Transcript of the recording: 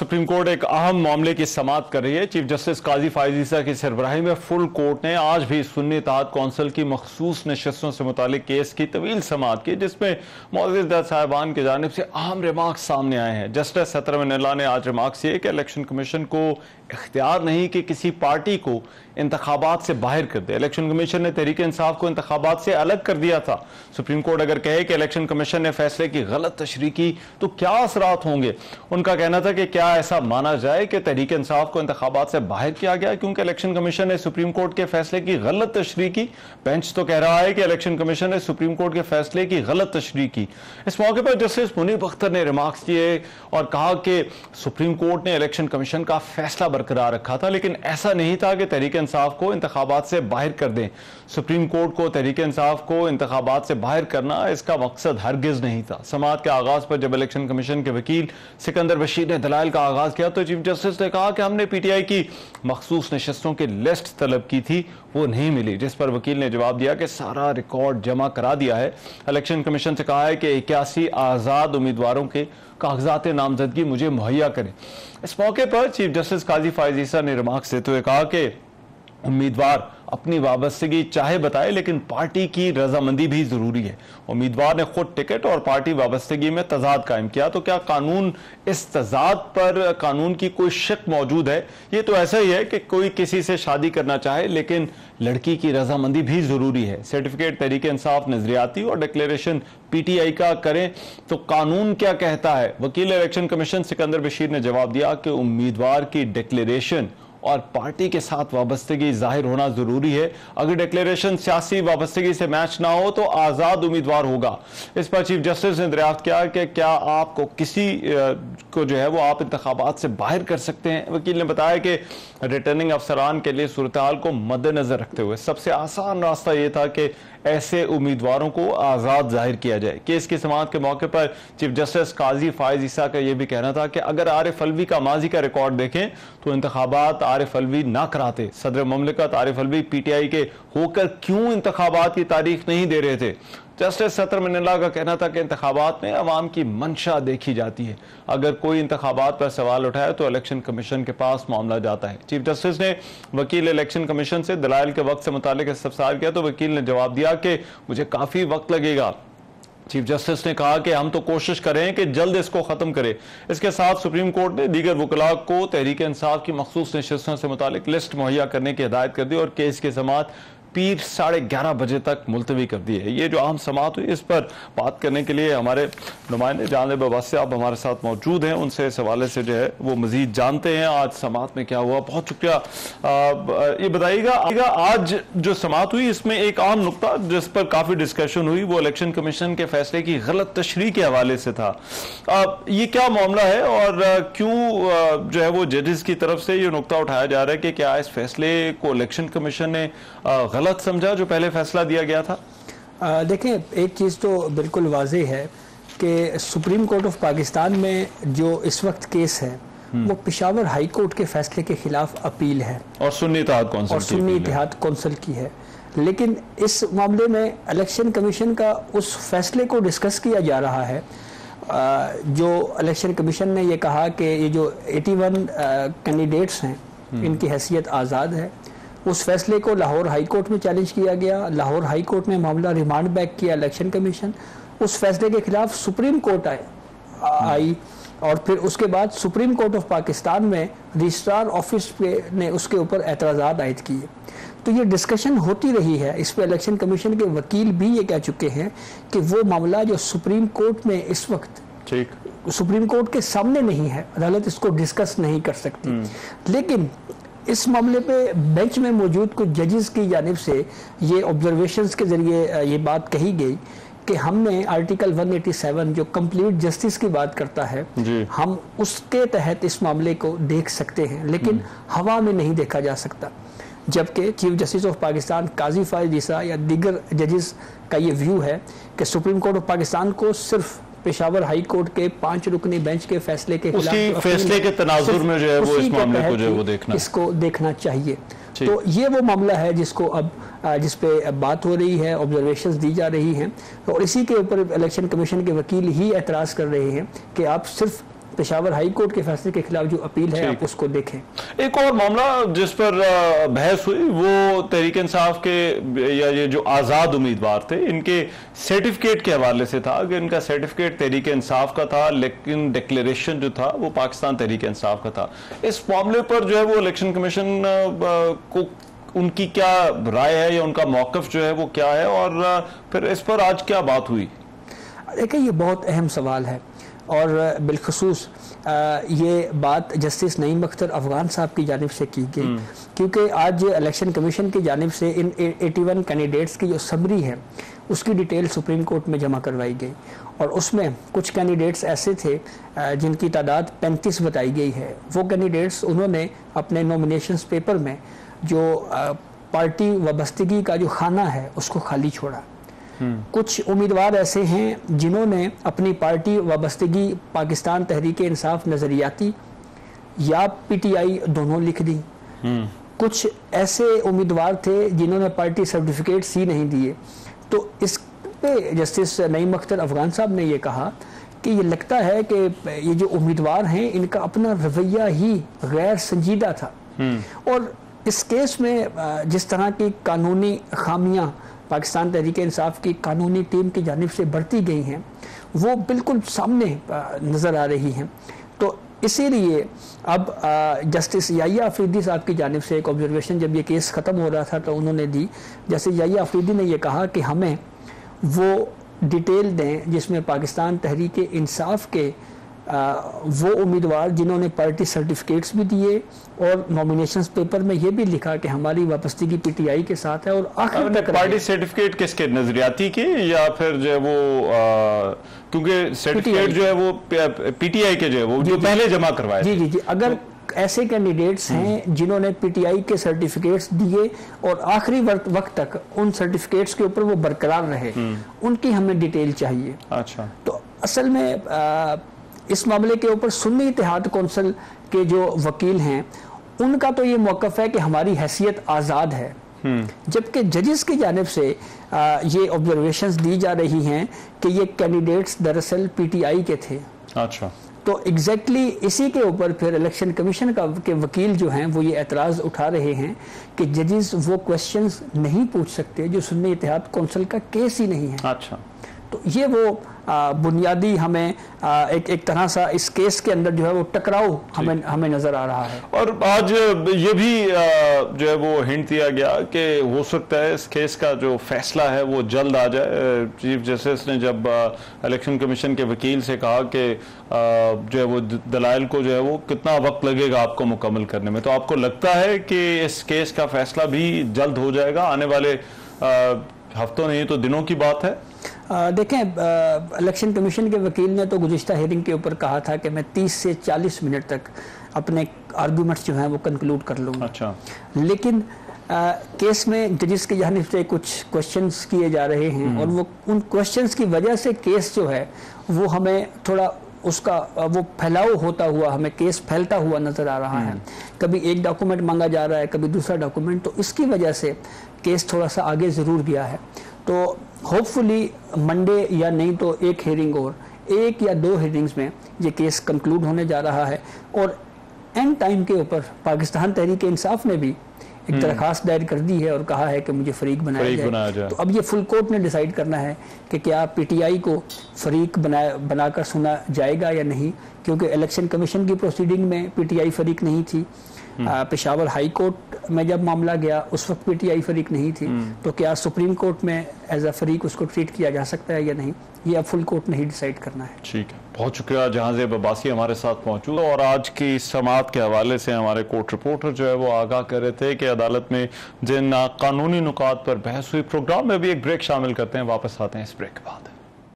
Supreme court एक अहम मामले की समाअत कर रही है। चीफ जस्टिस काजी फायज ईसा की सरबराही में फुल कोर्ट ने आज भी सुन्नी इत्तेहाद कौंसिल की मखसूस नशस्तों से मुतालिक केस की तवील समाअत की, जिसमें मुअज़्ज़िज़ जज साहिबान की जानिब से अहम रिमार्क्स सामने आए हैं। जस्टिस सतर मिनल्ला ने आज रिमार्क्स किए कि इलेक्शन कमीशन को इख्तियार नहीं कि किसी पार्टी को इंतखाबात से बाहर कर दे। इलेक्शन कमीशन ने तहरीक इंसाफ को इंतखाबात से अलग कर दिया था। सुप्रीम कोर्ट अगर कहे कि इलेक्शन कमीशन ने फैसले की गलत तशरीह की तो क्या असरात होंगे। उनका कहना था कि क्या ऐसा माना जाए कि तहरीक इंसाफ को इंतखाबात से बाहर किया गया क्योंकि इलेक्शन कमीशन ने सुप्रीम कोर्ट के फैसले की गलत तशरीह की। बेंच तो कह रहा है कि इलेक्शन कमीशन ने सुप्रीम कोर्ट के फैसले की गलत तशरीह की। इस मौके पर जस्टिस मुनीब अख्तर ने रिमार्क्स किए और कहा कि सुप्रीम कोर्ट ने इलेक्शन कमीशन का फैसला बरकरार रखा था, लेकिन ऐसा नहीं था कि तहरीक इंसाफ को इंतखाबात से बाहर कर दें। सुप्रीम कोर्ट को तहरीक इंसाफ को इंतखाबात से बाहर करना इसका मकसद हरगिज नहीं था। समाअत के आगाज पर जब इलेक्शन कमीशन के वकील सिकंदर बशीर ने दलाइल का आगाज किया तो चीफ जस्टिस ने कहा कि हमने पीटीआई की मखसूस नशस्तों की लिस्ट तलब की थी, वो नहीं मिली, जिस पर वकील ने जवाब दिया कि सारा रिकॉर्ड जमा करा दिया है। इलेक्शन कमीशन से कहा है कि 81 आजाद उम्मीदवारों के कागजात नामजदगी मुझे मुहैया करें। इस मौके पर चीफ जस्टिस काजी फायज ईसा ने रिमार्क्स देते हुए कहा कि उम्मीदवार अपनी वाबस्तगी चाहे बताए, लेकिन पार्टी की रजामंदी भी जरूरी है। उम्मीदवार ने खुद टिकट और पार्टी वाबस्तगी में तजाद कायम किया, तो क्या कानून इस तजाद पर कानून की कोई शक मौजूद है? ये तो ऐसा ही है कि कोई किसी से शादी करना चाहे लेकिन लड़की की रजामंदी भी जरूरी है। सर्टिफिकेट तहरीक इंसाफ नजरियाती और डिक्लेरेशन पीटीआई का करें तो कानून क्या कहता है? वकील इलेक्शन कमीशन सिकंदर बशीर ने जवाब दिया कि उम्मीदवार की डिक्लेरेशन और पार्टी के साथ वाबस्तगी जाहिर होना जरूरी है। अगर डिक्लेरेशन सियासी वाबस्तगी से मैच ना हो तो आजाद उम्मीदवार होगा। इस पर चीफ जस्टिस ने दरियाफ्त किया कि क्या आपको किसी को जो है वो आप इंतखाबात से बाहर कर सकते हैं। वकील ने बताया कि रिटर्निंग अफसरान के लिए सूरत हाल को मद्देनजर रखते हुए सबसे आसान रास्ता यह था कि ऐसे उम्मीदवारों को आज़ाद जाहिर किया जाए। केस की समाअत के मौके पर चीफ जस्टिस काजी फायज ईसा का यह भी कहना था कि अगर आरिफ अलवी का माजी का रिकॉर्ड देखें तो इंतखाबात आरिफ अलवी ना कराते। सदर मुमलिकत आरिफ अलवी पीटीआई के होकर क्यों इंतखाबात की तारीख नहीं दे रहे थे। जस्टिस सतर मिनल्ला का कहना था कि इंतखाबात में अवाम की मंशा देखी जाती है। अगर कोई इंतखाबात पर सवाल उठाए तो इलेक्शन कमीशन के पास मामला जाता है। चीफ जस्टिस ने वकील इलेक्शन कमीशन से दलाइल के वक्त से मुतालिक इस्तफसार किया तो वकील ने जवाब दिया कि मुझे काफी वक्त लगेगा। चीफ जस्टिस ने कहा कि हम तो कोशिश करें कि जल्द इसको खत्म करें। इसके साथ सुप्रीम कोर्ट ने दीगर वकला को तहरीक इंसाफ की मखसूस नशस्तों से मुतालिक लिस्ट मुहैया करने की हिदायत कर दी और केस की समाअत पीर 11:30 बजे तक मुलतवी कर दी है। ये जो अहम समाअत हुई इस पर बात करने के लिए हमारे नुमाइंदे जानब अब्बास साहब हमारे साथ मौजूद हैं। उनसे इस हवाले से जो है वो मजीद जानते हैं आज समाअत में क्या हुआ। बहुत शुक्रिया। ये बताइएगा आज जो समाअत हुई इसमें एक अहम नुकता जिस पर काफी डिस्कशन हुई वो इलेक्शन कमीशन के फैसले की गलत तशरीह के हवाले से था। ये क्या मामला है और क्यों जो है वो जजेस की तरफ से ये नुकता उठाया जा रहा है कि क्या इस फैसले को इलेक्शन कमीशन ने गलत समझा जो पहले फैसला दिया गया था? देखें, एक चीज़ तो बिल्कुल वाज़ेह है कि सुप्रीम कोर्ट ऑफ पाकिस्तान में जो इस वक्त केस है वो पेशावर हाई कोर्ट के फैसले के खिलाफ अपील है और सुन्नी इत्तेहाद कौंसिल की है। लेकिन इस मामले में इलेक्शन कमीशन का उस फैसले को डिस्कस किया जा रहा है जो इलेक्शन कमीशन ने ये कहा कि ये जो 81 कैंडिडेट्स हैं इनकी हैसियत आज़ाद है। उस फैसले को लाहौर हाई कोर्ट में चैलेंज किया गया। लाहौर हाई कोर्ट में मामला रिमांड बैक किया इलेक्शन कमीशन। उस फैसले के खिलाफ सुप्रीम कोर्ट आई और फिर उसके बाद सुप्रीम कोर्ट ऑफ पाकिस्तान में रजिस्ट्रार ऑफिस ने उसके ऊपर एतराज़ात आयद किए। तो ये डिस्कशन होती रही है। इस पर इलेक्शन कमीशन के वकील भी ये कह चुके हैं कि वो मामला जो सुप्रीम कोर्ट में इस वक्त सुप्रीम कोर्ट के सामने नहीं है, अदालत इसको डिस्कस नहीं कर सकती। लेकिन इस मामले पे बेंच में मौजूद कुछ जजेस की जानिब से ये ऑब्जर्वेशंस के जरिए ये बात कही गई कि हमने आर्टिकल 187 जो कंप्लीट जस्टिस की बात करता है हम उसके तहत इस मामले को देख सकते हैं, लेकिन हवा में नहीं देखा जा सकता। जबकि चीफ जस्टिस ऑफ पाकिस्तान काजी फायज ईसा या दीगर जजेस का ये व्यू है कि सुप्रीम कोर्ट ऑफ पाकिस्तान को सिर्फ पेशावर हाई कोर्ट के 5 रुकनी बेंच के फैसले के खिलाफ फैसले के तनाजुर में जो है वो इस मामले को जो है वो इसको देखना चाहिए। तो ये वो मामला है जिसको अब जिस पे बात हो रही है, ऑब्जर्वेशंस दी जा रही हैं और इसी के ऊपर इलेक्शन कमीशन के वकील ही एतराज़ कर रहे हैं कि आप सिर्फ पेशावर हाई कोर्ट के फैसले के खिलाफ जो अपील है आप उसको देखें। एक और मामला जिस पर बहस हुई वो तहरीक इंसाफ के या ये जो आज़ाद उम्मीदवार थे इनके सर्टिफिकेट के हवाले से था कि इनका सर्टिफिकेट तहरीक इंसाफ का था, लेकिन डिक्लेरेशन जो था वो पाकिस्तान तहरीक इंसाफ का था। इस मामले पर जो है वो इलेक्शन कमीशन को उनकी क्या राय है या उनका मौक़िफ़ जो है वो क्या है, और फिर इस पर आज क्या बात हुई? देखिए, ये बहुत अहम सवाल है और बिलखसूस ये बात जस्टिस नईम अख्तर अफगान साहब की जानिब से की गई, क्योंकि आज इलेक्शन कमीशन की जानिब से इन 81 कैंडिडेट्स की जो समरी है उसकी डिटेल सुप्रीम कोर्ट में जमा करवाई गई, और उसमें कुछ कैंडिडेट्स ऐसे थे जिनकी तादाद 35 बताई गई है। वो कैंडिडेट्स उन्होंने अपने नॉमिनेशंस पेपर में जो पार्टी वाबस्तगी का जो खाना है उसको खाली छोड़ा। कुछ उम्मीदवार ऐसे हैं जिन्होंने अपनी पार्टी वाबस्तगी पाकिस्तान तहरीक इंसाफ नजरियाती या पीटीआई दोनों लिख दी। कुछ ऐसे उम्मीदवार थे जिन्होंने पार्टी सर्टिफिकेट्स ही नहीं दिए। तो इस पे जस्टिस नईम अख्तर अफगान साहब ने ये कहा कि ये लगता है कि ये जो उम्मीदवार हैं इनका अपना रवैया ही गैर संजीदा था, और इस केस में जिस तरह की कानूनी खामियां पाकिस्तान तहरीक इंसाफ की कानूनी टीम की जानिब से बढ़ती गई हैं वो बिल्कुल सामने नज़र आ रही हैं। तो इसीलिए अब जस्टिस याहिया अफरीदी साहब की जानिब से एक ऑब्जर्वेशन जब ये केस ख़त्म हो रहा था तो उन्होंने दी। जस्टिस याहिया अफरीदी ने यह कहा कि हमें वो डिटेल दें जिसमें पाकिस्तान तहरीक इंसाफ के वो उम्मीदवार जिन्होंने पार्टी सर्टिफिकेट्स भी दिए और नॉमिनेशंस पेपर में ये भी लिखा कि हमारी वापसी पीटीआई के साथ है, और आखिर तक पार्टी सर्टिफिकेट किसके, नजरियाती के या फिर जो है वो क्योंकि सर्टिफिकेट जो है वो पीटीआई के जो है वो जो पहले जमा करवाए। जी, अगर ऐसे कैंडिडेट्स हैं जिन्होंने पीटीआई के सर्टिफिकेट्स दिए और आखिरी वक्त तक उन सर्टिफिकेट्स के ऊपर वो बरकरार रहे, उनकी हमें डिटेल चाहिए। अच्छा, तो असल में इस मामले के ऊपर सुन्नी इत्तेहाद कौंसिल के जो वकील हैं उनका तो ये मौक़िफ़ है कि हमारी हैसियत आज़ाद है, जबकि जजेस की जानिब से ये ऑब्जर्वेशंस दी जा रही हैं कि ये कैंडिडेट्स दरअसल पीटीआई के थे। अच्छा, तो एग्जैक्टली इसी के ऊपर फिर इलेक्शन कमीशन के वकील जो हैं वो ये एतराज़ उठा रहे हैं कि जजेस वो क्वेश्चंस नहीं पूछ सकते जो सुन्नी इत्तेहाद कौंसिल का केस ही नहीं है। अच्छा, तो ये वो बुनियादी हमें एक तरह सा इस केस के अंदर जो है वो टकराव हमें नजर आ रहा है। और आज ये भी जो है वो हिंट दिया गया कि हो सकता है इस केस का जो फैसला है वो जल्द आ जाए। चीफ जस्टिस ने जब इलेक्शन कमीशन के वकील से कहा कि जो है वो दलाइल को जो है वो कितना वक्त लगेगा आपको मुकम्मल करने में, तो आपको लगता है कि इस केस का फैसला भी जल्द हो जाएगा, आने वाले हफ्तों नहीं तो दिनों की बात है? देखें, इलेक्शन कमीशन के वकील ने तो गुज़िश्ता हियरिंग के ऊपर कहा था कि मैं 30 से 40 मिनट तक अपने आर्गूमेंट्स जो हैं वो कंक्लूड कर लूँगा। अच्छा, लेकिन केस में जजिस की जानिब से कुछ क्वेश्चंस किए जा रहे हैं और वो उन क्वेश्चंस की वजह से केस जो है वो हमें थोड़ा उसका वो फैलाव होता हुआ हमें केस फैलता हुआ नज़र आ रहा है। कभी एक डॉक्यूमेंट मांगा जा रहा है, कभी दूसरा डॉक्यूमेंट, तो इसकी वजह से केस थोड़ा सा आगे ज़रूर गया है। तो होपफुली मंडे या नहीं तो एक हेयरिंग और 1 या 2 हेयरिंग्स में ये केस कंक्लूड होने जा रहा है। और एंड टाइम के ऊपर पाकिस्तान तहरीक इंसाफ ने भी एक दरखास्त दायर कर दी है और कहा है कि मुझे फरीक बनाया जाए। तो अब ये फुल कोर्ट ने डिसाइड करना है कि क्या पीटीआई को फरीक बनाकर सुना जाएगा या नहीं, क्योंकि इलेक्शन कमीशन की प्रोसीडिंग में पीटीआई फरीक नहीं थी। पेशावर हाई कोर्ट में जब मामला गया उस वक्त पीटीआई फरीक नहीं थी। तो क्या सुप्रीम कोर्ट में एज अ फरीक उसको ट्रीट किया जा सकता है या नहीं, ये अब फुल कोर्ट ने ही डिसाइड करना है। ठीक है, बहुत शुक्रिया जहांज़ेब अब्बासी हमारे साथ मौजूद। और आज की समाअत के हवाले से हमारे कोर्ट रिपोर्टर जो है वो आगाह कर रहे थे कि अदालत में जिन कानूनी नुकात पर बहस हुई। प्रोग्राम में भी एक ब्रेक शामिल करते हैं, वापस आते हैं इस ब्रेक के बाद।